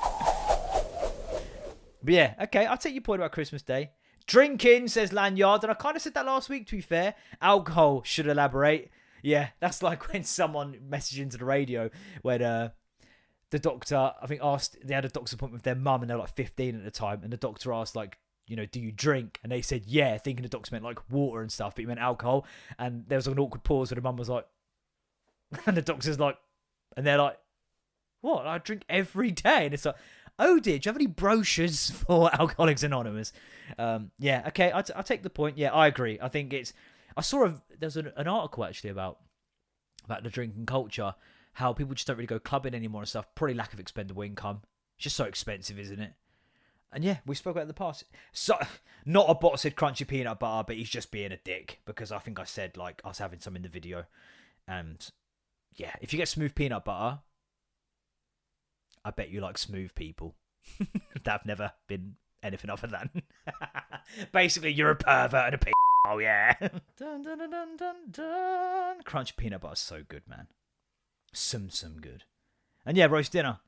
But yeah, okay. I'll take your point about Christmas Day. Drinking, says Lanyard, and I kind of said that last week, to be fair. Alcohol, should elaborate. Yeah, that's like when someone messaged into the radio when the doctor, I think, asked, they had a doctor's appointment with their mum, and they were like 15 at the time, and the doctor asked, like, you know, do you drink? And they said, yeah, thinking the doctor meant like water and stuff, but he meant alcohol. And there was like an awkward pause where the mum was like, and the doctor's like, and they're like, what? I drink every day. And it's like, oh dear, do you have any brochures for Alcoholics Anonymous? Yeah, okay, I'll take the point. Yeah, I agree. I think there's an article actually about the drinking culture, how people just don't really go clubbing anymore and stuff. Probably lack of expendable income. It's just so expensive, isn't it? And yeah, we spoke about it in the past. So, not a bot said crunchy peanut butter, but he's just being a dick, because I think I said like us having some in the video. And yeah, if you get smooth peanut butter, I bet you like smooth people. that have never been anything other than. Basically, you're a pervert and a p***. Oh, yeah. Dun, dun, dun, dun, dun, dun. Crunchy peanut butter is so good, man. Some good. And yeah, roast dinner.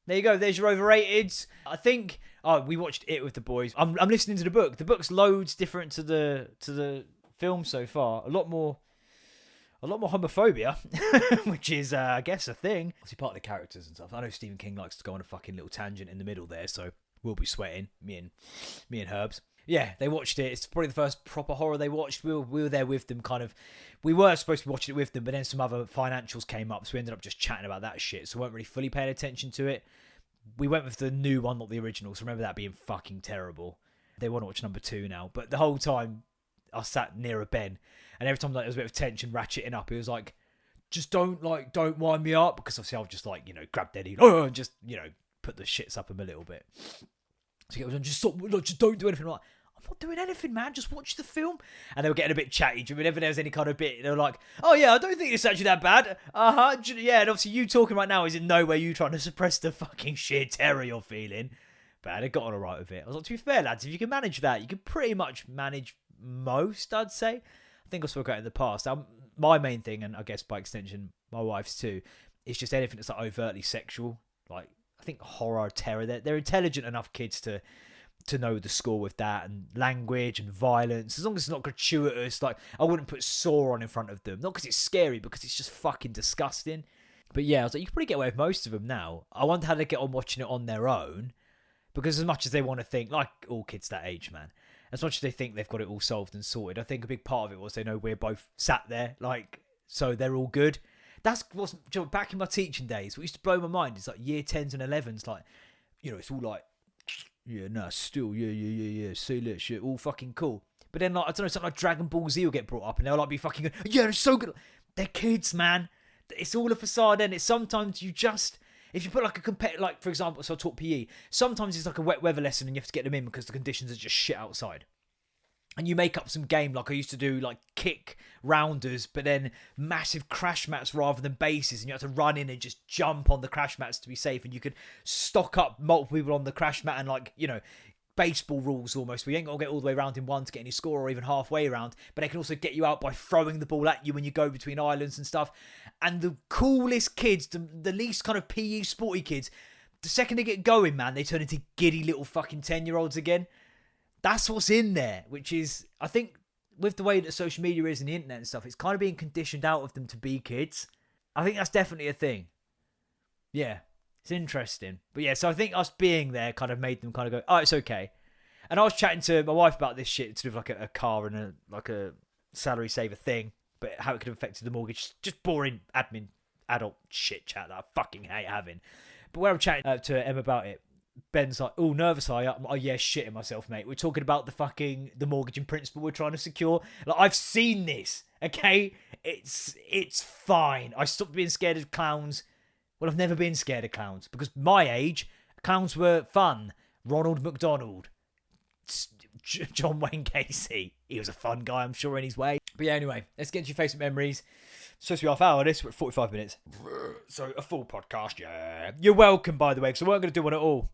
There you go. There's your overrateds. I think... Oh, we watched it with the boys. I'm listening to the book. The book's loads different to the film so far. A lot more homophobia, which is, I guess, a thing. Obviously, part of the characters and stuff. I know Stephen King likes to go on a fucking little tangent in the middle there, so we'll be sweating, me and Herbs. Yeah, they watched it. It's probably the first proper horror they watched. We were there with them, kind of. We were supposed to be watching it with them, but then some other financials came up, so we ended up just chatting about that shit, so we weren't really fully paying attention to it. We went with the new one, not the original, so remember that being fucking terrible. They want to watch number 2 now, but the whole time I sat near a Ben, and every time like, there was a bit of tension ratcheting up, it was like, just don't wind me up, because obviously I'll just like, you know, grab Daddy and just, you know, put the shits up him a little bit. So he goes, just don't do anything. I'm like, I'm not doing anything, man, just watch the film. And they were getting a bit chatty. Whenever there was any kind of bit, they were like, oh yeah, I don't think it's actually that bad. Yeah, and obviously you talking right now is in no way you trying to suppress the fucking sheer terror you're feeling. But they got on alright with it. I was like, to be fair, lads, if you can manage that, you can pretty much manage most, I'd say. I think I spoke about it in the past. My main thing, and I guess by extension my wife's too, is just anything that's like overtly sexual. Like, I think horror, terror, they're intelligent enough kids to know the score with that, and language and violence, as long as it's not gratuitous. Like, I wouldn't put Saw on in front of them, not because it's scary, because it's just fucking disgusting. But yeah, I was like, you can probably get away with most of them now. I wonder how they get on watching it on their own, because as much as they want to think, like all kids that age, man, as much as they think they've got it all solved and sorted, I think a big part of it was they know we're both sat there, like, so they're all good. That's what's, back in my teaching days, what used to blow my mind is like year 10s and 11s, like, you know, it's all like, yeah, nah, still, yeah, see that shit, all fucking cool. But then, like, I don't know, something like Dragon Ball Z will get brought up and they'll like be fucking good. Yeah, it's so good. They're kids, man. It's all a facade, and it's sometimes you just, if you put like a like, for example, so I taught PE, sometimes it's like a wet weather lesson and you have to get them in because the conditions are just shit outside. and you make up some game like I used to do, like kick rounders, but then massive crash mats rather than bases, and you have to run in and just jump on the crash mats to be safe, and you could stock up multiple people on the crash mat, and like, you know, baseball rules almost. We ain't got to get all the way around in one to get any score, or even halfway around, but they can also get you out by throwing the ball at you when you go between islands and stuff. And the coolest kids, the least kind of PE sporty kids, the second they get going, man, they turn into giddy little fucking 10-year-olds again. That's what's in there, which is, I think, with the way that social media is and the internet and stuff, it's kind of being conditioned out of them to be kids. I think that's definitely a thing. Yeah, it's interesting. But yeah, so I think us being there kind of made them kind of go, oh, it's okay. And I was chatting to my wife about this shit, sort of like a car and a salary saver thing, but how it could have affected the mortgage. Just boring adult shit chat that I fucking hate having. But when I'm chatting to Em about it, Ben's like, oh, nervous are you? Oh, yeah, shitting myself, mate. We're talking about the mortgage in principle we're trying to secure. Like, I've seen this, okay? It's fine. I stopped being scared of clowns. Well, I've never been scared of clowns, because my age, clowns were fun. Ronald McDonald, John Wayne Casey. He was a fun guy, I'm sure, in his way. But yeah, anyway, let's get to your Facebook memories. It's supposed to be half hour, this. We're at 45 minutes. So, a full podcast, yeah. You're welcome, by the way, because we weren't going to do one at all.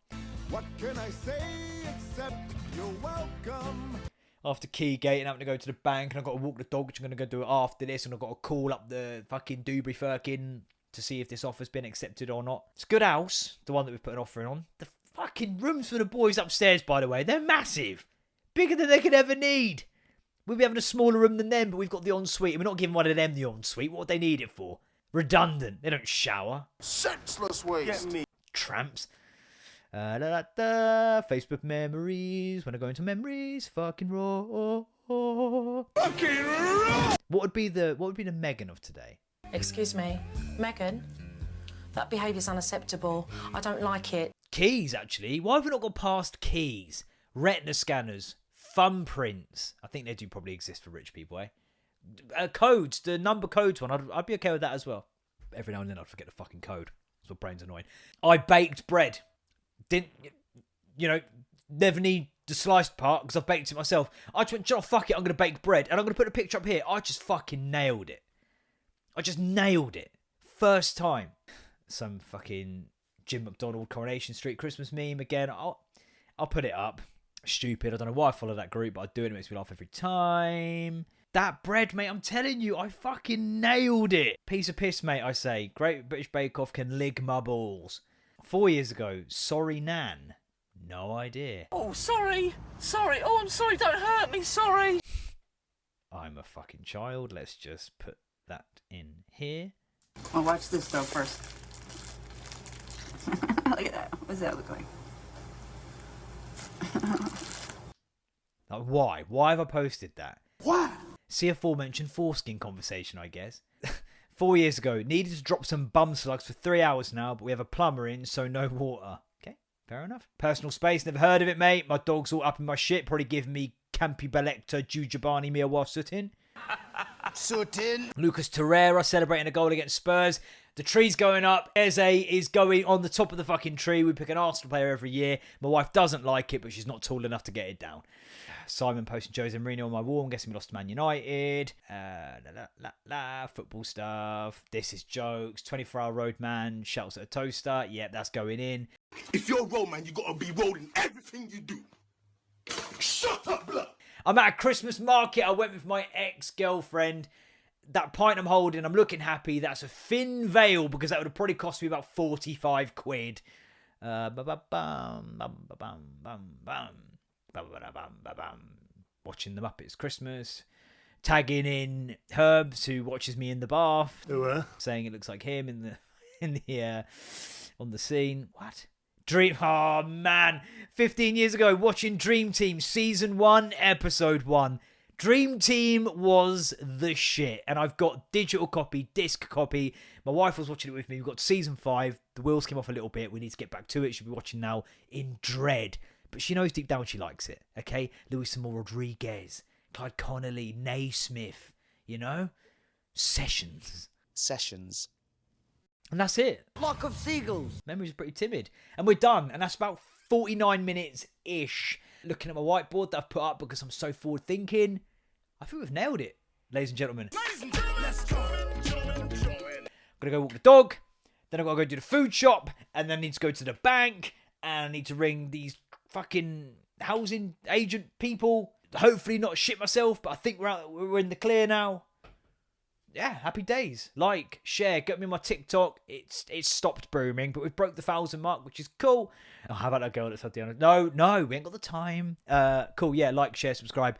What can I say except you're welcome? After Keygate and having to go to the bank, and I've got to walk the dog, which I'm going to go do it after this, and I've got to call up the fucking Dewberry Firkin to see if this offer's been accepted or not. It's a good house, the one that we've put an offer in on. The fucking rooms for the boys upstairs, by the way, they're massive. Bigger than they could ever need. We'll be having a smaller room than them, but we've got the ensuite, and we're not giving one of them the ensuite. What would they need it for? Redundant. They don't shower. Senseless waste. Get me. Tramps. Facebook memories. When I go into memories, fucking raw. Fucking raw. What would be the Megan of today? Excuse me, Megan? That behaviour's unacceptable. I don't like it. Keys, actually. Why have we not got past keys? Retina scanners. Thumbprints. I think they do probably exist for rich people, eh? Codes. The number codes one. I'd be okay with that as well. Every now and then I'd forget the fucking code. That's what brain's annoying. I baked bread. Didn't, never need the sliced part because I've baked it myself. I just went, fuck it, I'm going to bake bread. And I'm going to put a picture up here. I just fucking nailed it. I just nailed it. First time. Some fucking Jim McDonald Coronation Street Christmas meme again. I'll put it up. Stupid. I don't know why I follow that group, but I do it. It makes me laugh every time. That bread, mate, I'm telling you, I fucking nailed it. Piece of piss, mate, I say. Great British Bake Off can lick my balls. 4 years ago, sorry, Nan. No idea. Oh, sorry. Sorry. Oh, I'm sorry. Don't hurt me. Sorry. I'm a fucking child. Let's just put that in here. Well, watch this, though, first. Look at that. What does that look like? Like, why? Why have I posted that? Why? See aforementioned foreskin conversation, I guess. 4 years ago, needed to drop some bum slugs for 3 hours now, but we have a plumber in, so no water. Okay, fair enough. Personal space, never heard of it, mate. My dog's all up in my shit, probably giving me Campi Belecta Jujabani Mia while sootin. Lucas Torreira celebrating a goal against Spurs. The tree's going up. Eze is going on the top of the fucking tree. We pick an Arsenal player every year. My wife doesn't like it, but she's not tall enough to get it down. Simon posting Jose Mourinho on my wall. I'm guessing we lost to Man United. Football stuff. This is jokes. 24-hour roadman shouts at a toaster. Yep, that's going in. If you're a roadman, you gotta be rolling everything you do. Shut up, blood. I'm at a Christmas market. I went with my ex-girlfriend. That pint I'm holding, I'm looking happy. That's a thin veil because that would have probably cost me about 45 quid. Watching the Muppets Christmas. Tagging in Herbs, who watches me in the bath. Saying it looks like him on the scene. What? Dream. Oh, man. 15 years ago, watching Dream Team Season 1, Episode 1. Dream Team was the shit. And I've got digital copy, disc copy. My wife was watching it with me. We've got Season 5. The wheels came off a little bit. We need to get back to it. She'll be watching now in dread. But she knows deep down she likes it. Okay? Luis Samuel Rodriguez. Clyde Connolly. Naismith. You know? Sessions. And that's it. Flock of seagulls. Memory's pretty timid. And we're done. And that's about 49 minutes-ish. looking at my whiteboard that I've put up because I'm so forward thinking. I think we've nailed it, ladies and gentlemen. I'm gonna go walk the dog, then I've got to go do the food shop, and then I need to go to the bank, and I need to ring these fucking housing agent people. Hopefully not shit myself, but I think we're in the clear now. Yeah, happy days. Like, share, get me on my TikTok. It's stopped booming, but we've broke the 1,000 mark, which is cool. Oh, how about that girl that's had the honor? No, we ain't got the time. Cool, yeah, like, share, subscribe.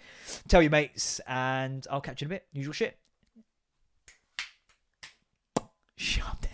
Tell your mates, and I'll catch you in a bit. Usual shit. Shut up.